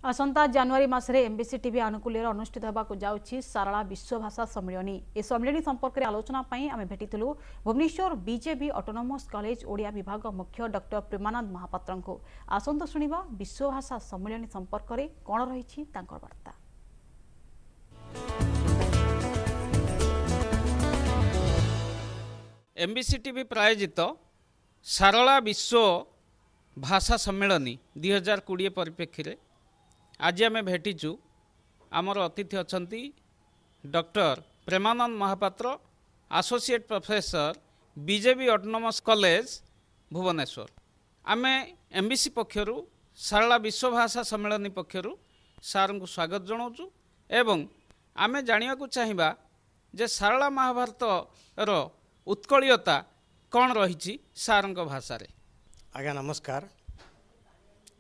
आसंता जनवरी मासरे MBC TV आनुकूल्य अनुष्ठित होगाकू जाउछि सारला विश्व भाषा सम्मेलनी। ए सम्मेलनी संपर्क में आलोचना पई आमे भेटिथिलु Bhubaneswar BJB autonomous college Odia विभाग मुख्य डॉक्टर प्रेमानंद महापात्र को। आसंता सुनिबा विश्व भाषा सम्मेलनी संपर्क में कोन रहिछि तांकर वार्ता। एमबीसी टीवी प्रायोजित सारला विश्व भाषा सम्मेलनी 2020 परिप्रेक्षी आज आम भेटिचु आमर अतिथि अछंती doctor Premananda Mahapatra associate professor BJP autonomous college Bhubaneswar. आम एमबीसी पक्षरु सारला विश्व भाषा सम्मेलनी पक्षरु सार को स्वागत जनाऊँ एवं आम जानिया चाहिबा जे सारला महाभारत रो उत्कलियता कौन रही सार भाषा रे। आज्ञा नमस्कार।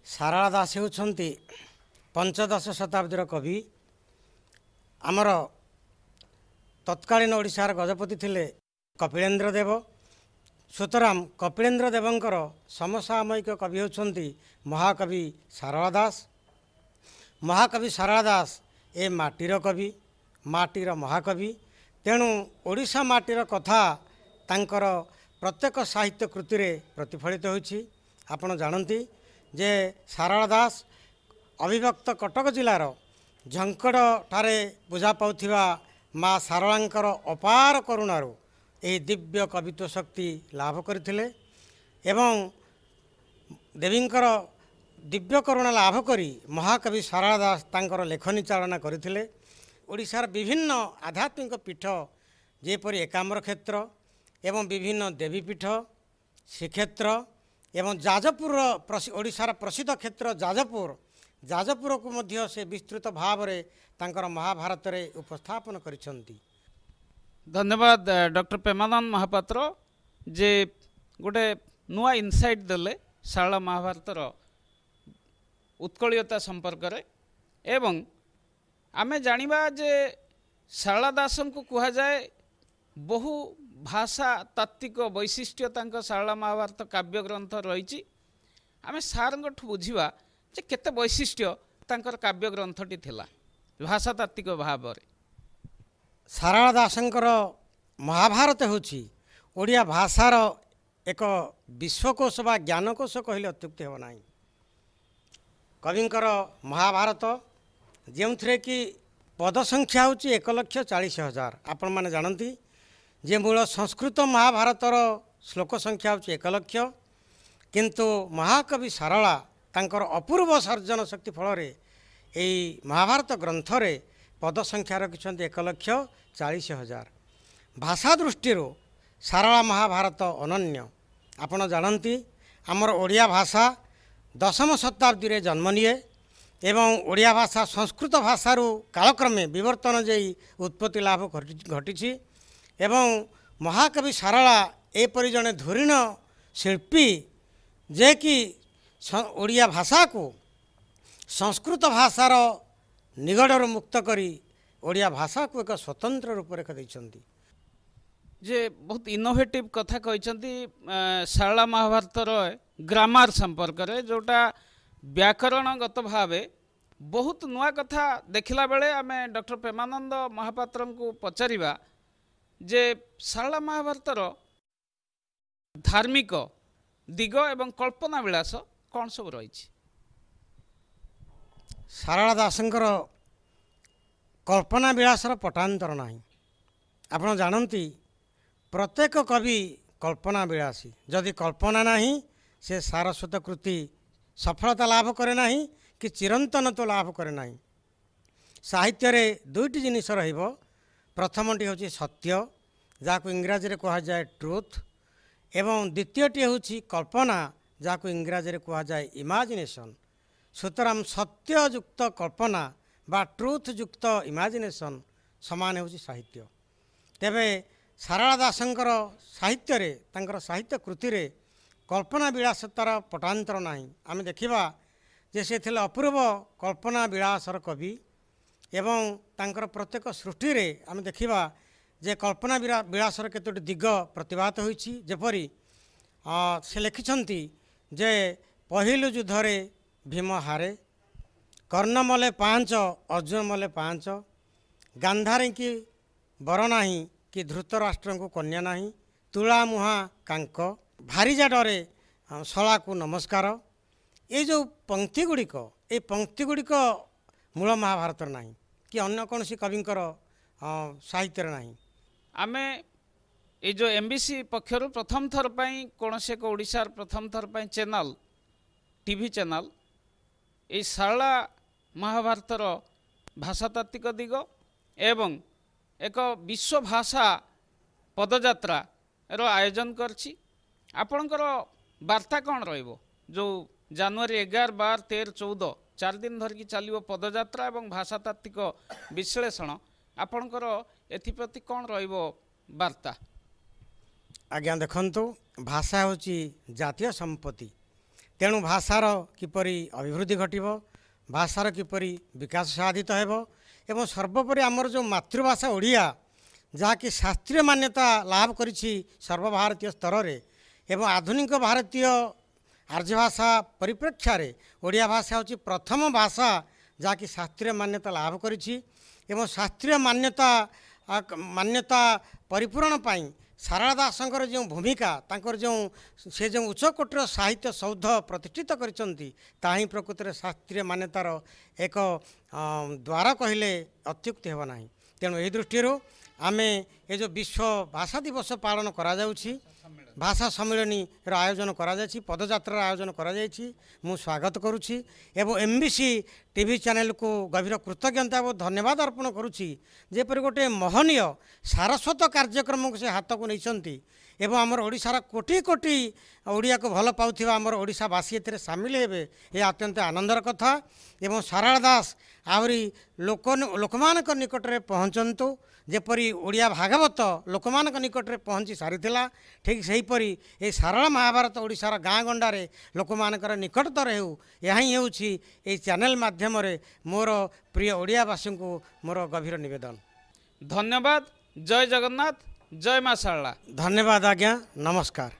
सारला दास होती पंचदश शताब्दीर कवि। आमर तत्कालीन ओडिशार गजपति थिले कपिलेन्द्र देव। सुतराम कपिलेन्द्र देवंकर समसामयिक कवि होती महाकवि सारला दास। महाकवि सारला दास ए माटीर कवि, माटीर महाकवि। तेणु ओडिशा माटीर कथा तांकर प्रत्येक साहित्य कृति रे प्रतिफलित होइछि। आपण जानती जे सारला दास अविभक्त कटक जिलार झंकड़ ठारे पूजा पाउथिबा माँ सारलांकर अपार करुणारू एही दिव्य कवित्व शक्ति लाभ करथिले एवं देवींकर दिव्य करुणा लाभ करी महाकवि सारला दास तांकर लेखनी चालना करथिले। ओडिशार विभिन्न आध्यात्मिक पीठ जेपरि एकाम्र क्षेत्र एवं विभिन्न देवीपीठ श्रीक्षेत्र एवं जाजपुर ओडिशार प्रसिद्ध क्षेत्र जाजपुर को मध्य से विस्तृत भाव रे तांकर महाभारत रे उपस्थापन करिसंती। धन्यवाद डॉक्टर प्रेमानंद महापात्र जे गोटे नुआ इनसाइट देले सारला महाभारत उत्कलियता संपर्क रे एवं आमे जानिबा जे सारला दासन को कहा जाए बहु भाषा तात्विक वैशिष्ट्य तांको सारला महाभारत काव्य ग्रंथ रही। आमे सारंगठु बुझिबा जे केते वैशिष्ट्य तांकर काव्य ग्रंथटी थिला भाषा तात्विक भाव रे। सारला दासंकर महाभारत होछि ओडिया भाषार एक विश्वकोश बा ज्ञानकोश कहले अत्युक्ति हेब नाही। कविंकर महाभारत जेउथरे कि पद संख्या होछि 1,40,000। आपण माने जानती जे मूल संस्कृत महाभारतर श्लोक संख्या होछि 1,00,000 किंतु महाकवि सारला तांकर अपूर्व सर्जन शक्ति फल यही महाभारत ग्रंथ रे पद संख्या रखिछन्ति 1,40,000। भाषा दृष्टि सारला महाभारत अनन्य। आपण जानती आमर ओडिया भाषा दशम शताब्दी रे जन्म निए एवं ओडिया भाषा संस्कृत भाषारू कालक्रमे विवर्तन जई उत्पत्ति लाभ घटी एवं महाकवि सारला एपरि जने धुरीण शिल्पी जे कि ओडिया भाषा को संस्कृत भाषार निगड़र मुक्त करी ओडिया भाषा को एक स्वतंत्र रूपरेखा दैछन्ति। जे बहुत इनोवेटिव कथा कहते सारला महाभारतर ग्रामर संपर्क रे जोटा व्याकरणगत भावे बहुत नुआ कथा देखला बेले आमे डॉक्टर प्रेमानंद महापात्र को पचारिबा जे सारला महाभारतर धार्मिक दिग एवं कल्पना विलास कौन सब रही। सारला दासंकर कल्पना विलासर पटांतर नाही। आपण जानती प्रत्येक कवि कल्पना विलासी। जदि कल्पना नाही से सारस्वत कृति सफलता लाभ करे नाही कि चिरंतन तो लाभ करे नाही। साहित्य रे दुईटी जिनिस रहिबो। प्रथमटी होची सत्य जाको इंग्राजी रे कहा जाए ट्रुथ एवं द्वितीयटी होची कल्पना जाको इंग्राजी रे कहा जाए इमाजिनेशन। सुतराम सत्ययुक्त कल्पना बा ट्रुथ युक्त इमाजिनेशन समान होची साहित्य। तेबे सारला दासंकर साहित्य रे तांकर साहित्य कृति रे कल्पना विलासतार पटांतर नाही। आमे देखिबा जे से थिले अपूर्व कल्पना विलासर कवि एवं तांकर प्रत्येक सृष्टि रे आमे देखिबा जे कल्पना विलासर केतोटी दिग प्रतिभात होइछि। जेपरि से लिखिछन्ति जे पहिलु युद्धरे भीम हारे कर्णमले 5 अर्जुन मले 5 गांधारी की बर नाही कि धृतराष्ट्र को कन्या नाही तुला मुहा कांक भारीजा डरे शला को नमस्कार ये जो पंक्ति गुड़िक ये पंक्ति गुड़िक मूल महाभारत नहीं कि अन्य कौन कविंकर साहित्य नहीं आमे ये जो एमबीसी पक्षर प्रथम थर पाई कौन से एक ओडिशार प्रथम थर पाई चैनल टीवी चैनल ये सारला महाभारतर भाषातात्विक दिग एवं एक विश्व भाषा पदयात्रा रो आयोजन करछि आपणकर वार्ता कौन रहिबो जो जनवरी 11, 12, 13, 14 4 दिन धरिकी चलिबो पदयात्रा एवं भाषातात्विक विश्लेषण आपणकर एथिप्रति कौन रहिबो वार्ता। आज्ञा देखंतु भाषा होची जातीय संपत्ति तेणु भाषार किपरि अभिवृद्धि घटिबो भाषार किपरि विकास साधित हेबो एवं सर्वोपरि आमर जो मातृभाषा ओडिया जहाँकि शास्त्रीय मान्यता लाभ करिछि सर्वभारतीय स्तर रे एवं आधुनिक भारतीय आर्य भाषा परिप्रेक्षारे ओडिया भाषा होची प्रथम भाषा जहाँकि शास्त्रीय मान्यता लाभ करिछि एवं शास्त्रीय मान्यता परिपूरण पाई सारला दासंकर जो भूमिका तांकर जो से जो उच्च कोटर साहित्य सौध प्रतिष्ठित करिसंती ताही प्रकृति में शास्त्रीय मान्यतार एक द्वार कहले अत्युक्ति हेब नाही। तेणु यही दृष्टि आमे ये जो विश्व भाषा दिवस पालन करा जाउछि भाषा सम्मेलनी आयोजन करा जायछि पदयात्रा आयोजन करा जायछि मु स्वागत करुछि एवं एमबीसी टीवी चैनल को गभीर कृतज्ञता और धन्यवाद अर्पण करुछि जेपरि गोटे महनीय सारस्वत कार्यक्रम को से हाथ को नहीं एवं आमर ओडिशार कोटी कोटी ओडिया को भल पाउथिबा आमर ओडिशावासी एथिरे सामिल हेबे ये अत्यंत आनंदर कथा एवं सारला दास आहरी लोकमानक निकट रे पहुँचंतु जेपरी ओडिया भागवत लोकमानक निकट रे पहुँची सारिथिला ठीक सेहीपरि ए सारला महाभारत ओडिशार गाँ गंडारे लोकमानकर निकटतर हेउ यही हेउछि ए चैनल माध्यम रे मोर प्रिय ओडियावासी को मोर गभीर निवेदन। धन्यवाद। जय जगन्नाथ। जय मां सारला। धन्यवाद आज्ञा। नमस्कार।